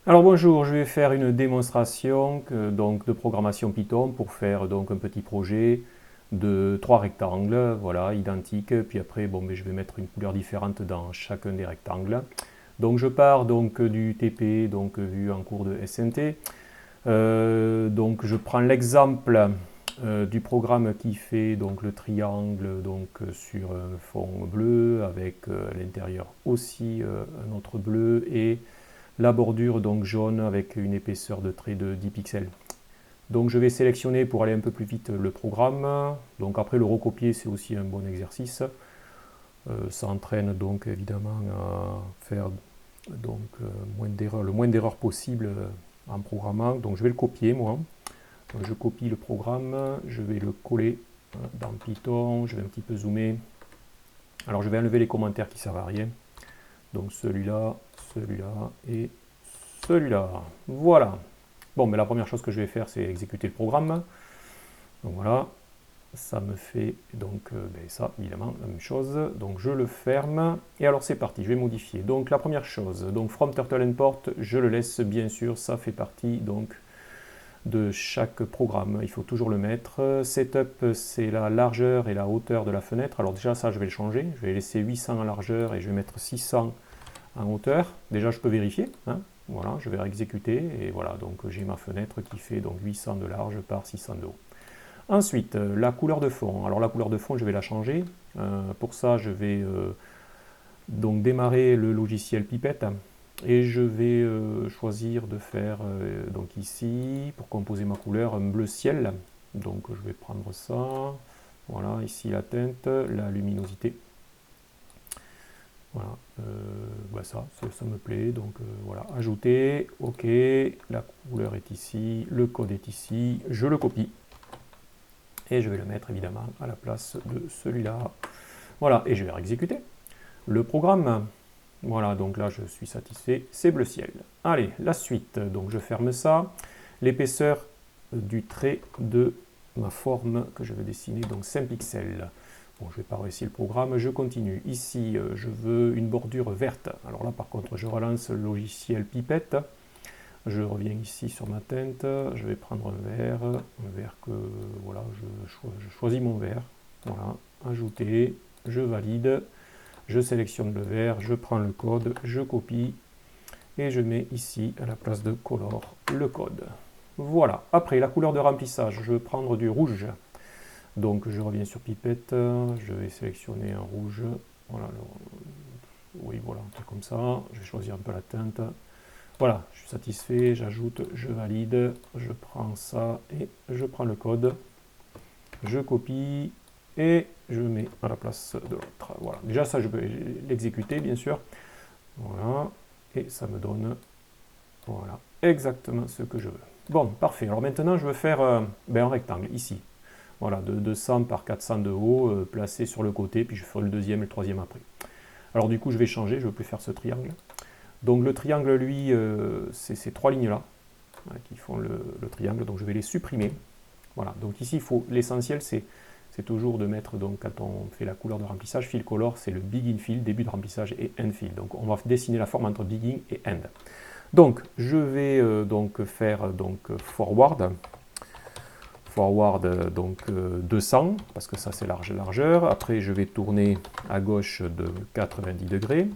Alors bonjour, je vais faire une démonstration donc de programmation Python pour faire donc un petit projet de trois rectangles, voilà, identiques. Puis après, bon, mais je vais mettre une couleur différente dans chacun des rectangles. Donc je pars donc du TP, donc vu en cours de SNT. Donc je prends l'exemple du programme qui fait donc le triangle donc sur un fond bleu avec à l'intérieur aussi un autre bleu et la bordure donc jaune avec une épaisseur de trait de 10 pixels. Donc je vais sélectionner pour aller un peu plus vite le programme. Donc après le recopier c'est aussi un bon exercice. Ça entraîne donc évidemment à faire donc, le moins d'erreurs possible en programmant. Donc je vais le copier moi. Donc, je copie le programme, je vais le coller dans Python, je vais un petit peu zoomer. Alors je vais enlever les commentaires qui ne servent à rien. Donc celui-là, celui-là et celui-là. Voilà. Bon, mais la première chose que je vais faire, c'est exécuter le programme. Donc voilà, ça me fait donc ça, évidemment, la même chose. Donc je le ferme. Et alors c'est parti, je vais modifier. Donc la première chose, donc from turtle import, je le laisse bien sûr, ça fait partie donc de chaque programme. Il faut toujours le mettre. Setup, c'est la largeur et la hauteur de la fenêtre. Alors déjà ça, je vais le changer. Je vais laisser 800 en largeur et je vais mettre 600 en hauteur. Déjà, je peux vérifier. Hein. Voilà, je vais exécuter et voilà, donc j'ai ma fenêtre qui fait donc 800 de large par 600 de haut. Ensuite, la couleur de fond. Alors la couleur de fond, je vais la changer. Pour ça, je vais donc démarrer le logiciel Pipette et je vais choisir de faire donc ici pour composer ma couleur un bleu ciel. Donc je vais prendre ça. Voilà, ici la teinte, la luminosité. Voilà, ça me plaît, donc voilà, ajouter, ok, la couleur est ici, le code est ici, je le copie, et je vais le mettre évidemment à la place de celui-là. Voilà, et je vais exécuter le programme. Voilà, donc là je suis satisfait, c'est bleu ciel. Allez, la suite, donc je ferme ça, l'épaisseur du trait de ma forme que je vais dessiner, donc 5 pixels. Bon, je ne vais pas réussir le programme, je continue. Ici, je veux une bordure verte. Alors là, par contre, je relance le logiciel Pipette. Je reviens ici sur ma teinte. Je vais prendre un vert que, voilà, je choisis mon vert. Voilà, ajouter, je valide, je sélectionne le vert, je prends le code, je copie et je mets ici à la place de color le code. Voilà, après la couleur de remplissage, je vais prendre du rouge. Donc je reviens sur Pipette, je vais sélectionner un rouge, voilà, oui voilà, un truc comme ça, je vais choisir un peu la teinte, voilà, je suis satisfait, j'ajoute, je valide, je prends ça et je prends le code, je copie et je mets à la place de l'autre, voilà, déjà ça je peux l'exécuter bien sûr, voilà, et ça me donne, voilà, exactement ce que je veux. Bon, parfait, alors maintenant je veux faire un rectangle ici. Voilà, de 200 par 400 de haut, placé sur le côté, puis je ferai le deuxième et le troisième après. Alors du coup, je vais changer, je ne veux plus faire ce triangle. Donc le triangle, lui, c'est ces trois lignes-là qui font le triangle, donc je vais les supprimer. Voilà, donc ici, l'essentiel, c'est toujours de mettre, donc quand on fait la couleur de remplissage, fill color, c'est le begin fill, début de remplissage, et end fill. Donc on va dessiner la forme entre begin et end. Donc je vais donc faire forward, donc 200 parce que ça c'est largeur. Après je vais tourner à gauche de 90 degrés.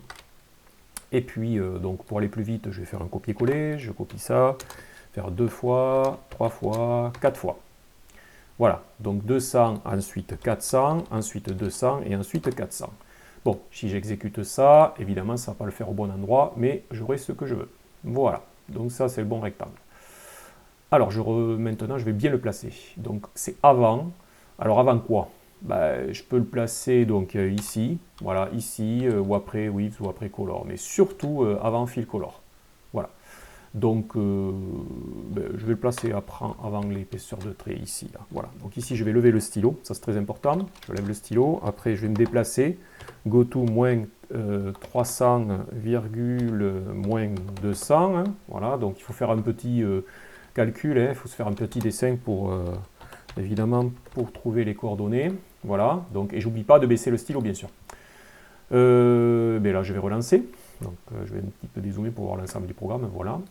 Et puis donc pour aller plus vite, je vais faire un copier-coller. Je copie ça, faire 2 fois, 3 fois, 4 fois. Voilà, donc 200, ensuite 400, ensuite 200 et ensuite 400. Bon, si j'exécute ça, évidemment ça ne va pas le faire au bon endroit, mais j'aurai ce que je veux. Voilà, donc ça c'est le bon rectangle. Alors, maintenant, je vais bien le placer. Donc, c'est avant. Alors, avant quoi? Je peux le placer donc ici, voilà, ici, ou après Width, ou après Color. Mais surtout avant Fill Color. Voilà. Donc, je vais le placer avant l'épaisseur de trait ici. Là. Voilà. Donc ici, je vais lever le stylo. Ça, c'est très important. Je lève le stylo. Après, je vais me déplacer. Go to moins 300, moins 200. Hein. Voilà. Donc, il faut faire un petit calcul. Hein. Il faut se faire un petit dessin pour, évidemment, pour trouver les coordonnées. Voilà. Donc, et j'oublie pas de baisser le stylo, bien sûr. Là, je vais relancer. Donc, je vais un petit peu dézoomer pour voir l'ensemble du programme. Voilà.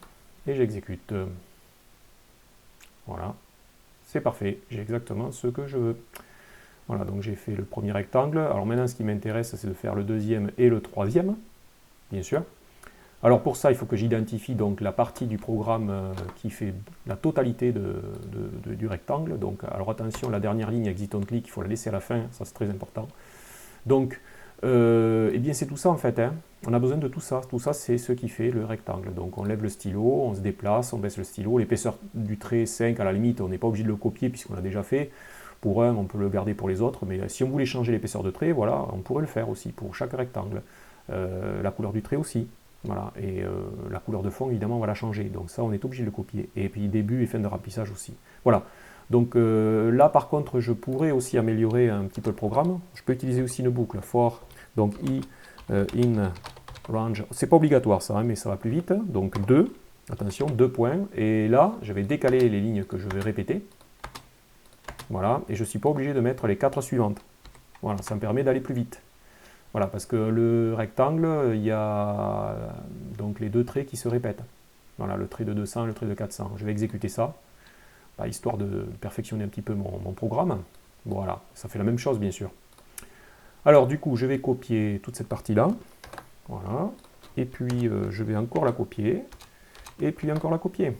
et j'exécute. Voilà, c'est parfait, j'ai exactement ce que je veux. Voilà, donc j'ai fait le premier rectangle. Alors maintenant, ce qui m'intéresse, c'est de faire le deuxième et le troisième, bien sûr. Alors pour ça, il faut que j'identifie donc la partie du programme qui fait la totalité du rectangle. Donc, alors attention, la dernière ligne exit on click, il faut la laisser à la fin, ça c'est très important. Donc, eh bien c'est tout ça en fait, hein. On a besoin de tout ça. Tout ça, c'est ce qui fait le rectangle. Donc on lève le stylo, on se déplace, on baisse le stylo. L'épaisseur du trait 5, à la limite, on n'est pas obligé de le copier puisqu'on l'a déjà fait. Pour un, on peut le garder pour les autres, mais si on voulait changer l'épaisseur de trait, voilà, on pourrait le faire aussi pour chaque rectangle. La couleur du trait aussi. Voilà, et la couleur de fond, évidemment, on va la changer. Donc ça, on est obligé de le copier. Et puis début et fin de remplissage aussi. Voilà. Donc là, par contre, je pourrais aussi améliorer un petit peu le programme. Je peux utiliser aussi une boucle for, donc i in range. C'est pas obligatoire ça, hein, mais ça va plus vite. Donc 2, attention, 2 points. Et là, je vais décaler les lignes que je vais répéter. Voilà, et je ne suis pas obligé de mettre les 4 suivantes. Voilà, ça me permet d'aller plus vite. Voilà, parce que le rectangle, il y a donc les deux traits qui se répètent. Voilà, le trait de 200 et le trait de 400. Je vais exécuter ça, histoire de perfectionner un petit peu mon programme. Voilà, ça fait la même chose, bien sûr. Alors, du coup, je vais copier toute cette partie-là. Voilà. Et puis, je vais encore la copier. Et puis, encore la copier.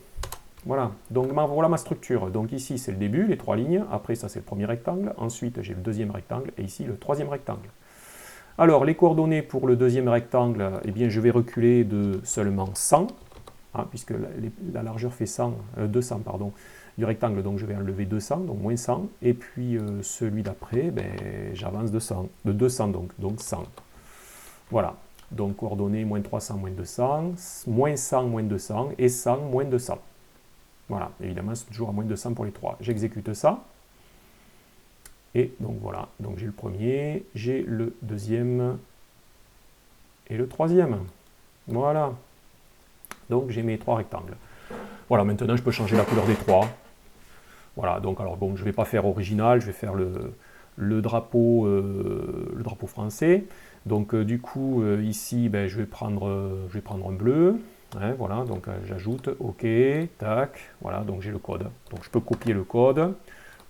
Voilà, donc voilà ma structure. Donc ici, c'est le début, les 3 lignes. Après, ça, c'est le premier rectangle. Ensuite, j'ai le deuxième rectangle. Et ici, le troisième rectangle. Alors, les coordonnées pour le deuxième rectangle, eh bien, je vais reculer de seulement 100, hein, puisque la largeur fait 200 pardon, du rectangle, donc je vais enlever 200, donc moins 100. Et puis, celui d'après, ben, j'avance de 200, donc 100. Voilà, donc coordonnées moins 300, moins 200, moins 100, moins 200, et 100, moins 200. Voilà, évidemment, c'est toujours à moins de 100 pour les 3. J'exécute ça. Et donc voilà, donc j'ai le premier, j'ai le deuxième et le troisième. Voilà. Donc j'ai mes 3 rectangles. Voilà, maintenant je peux changer la couleur des 3. Voilà, donc alors bon, je ne vais pas faire original, je vais faire le drapeau français. Donc du coup, ici, ben, je vais prendre un bleu. Hein, voilà, donc j'ajoute, OK, tac, voilà, donc j'ai le code. Donc je peux copier le code.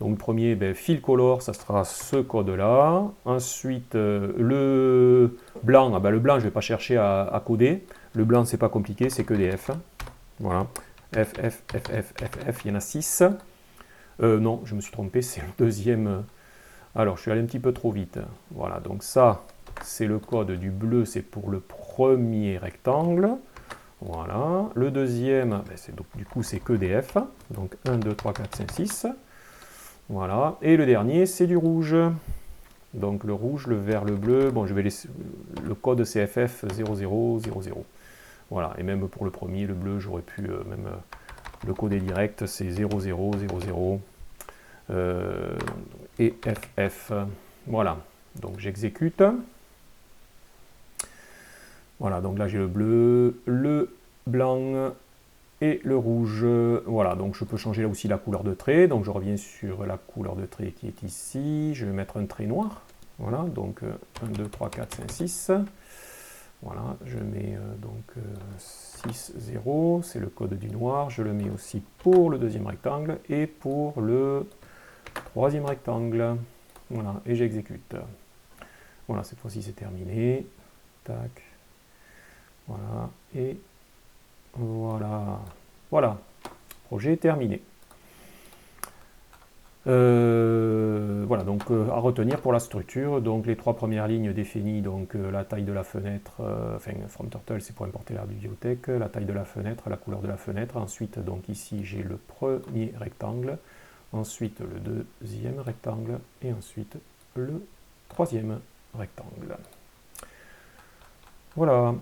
Donc le premier, ben, fill color, ça sera ce code-là. Ensuite, le blanc, ben, le blanc, je ne vais pas chercher à coder. Le blanc, c'est pas compliqué, c'est que des F. Voilà, F, F, F, F, F, F, il y en a 6. Non, je me suis trompé, c'est le deuxième. Alors, je suis allé un petit peu trop vite. Voilà, donc ça, c'est le code du bleu, c'est pour le premier rectangle. Voilà, le deuxième, ben donc, du coup, c'est que des F. Donc 1, 2, 3, 4, 5, 6. Voilà, et le dernier, c'est du rouge. Donc le rouge, le vert, le bleu. Bon, je vais laisser le code CFF 0000. Voilà, et même pour le premier, le bleu, j'aurais pu même le coder direct, c'est 0000 et FF. Voilà, donc j'exécute. Voilà, donc là j'ai le bleu, le blanc et le rouge. Voilà, donc je peux changer là aussi la couleur de trait. Donc je reviens sur la couleur de trait qui est ici. Je vais mettre un trait noir. Voilà, donc 1, 2, 3, 4, 5, 6. Voilà, je mets donc 6, 0. C'est le code du noir. Je le mets aussi pour le deuxième rectangle et pour le troisième rectangle. Voilà, et j'exécute. Voilà, cette fois-ci c'est terminé. Tac. Voilà, et voilà. Voilà, projet terminé. Voilà, donc à retenir pour la structure, donc les 3 premières lignes définies, donc la taille de la fenêtre, enfin from turtle c'est pour importer la bibliothèque, la taille de la fenêtre, la couleur de la fenêtre, ensuite donc ici j'ai le premier rectangle, ensuite le deuxième rectangle et ensuite le troisième rectangle. Voilà.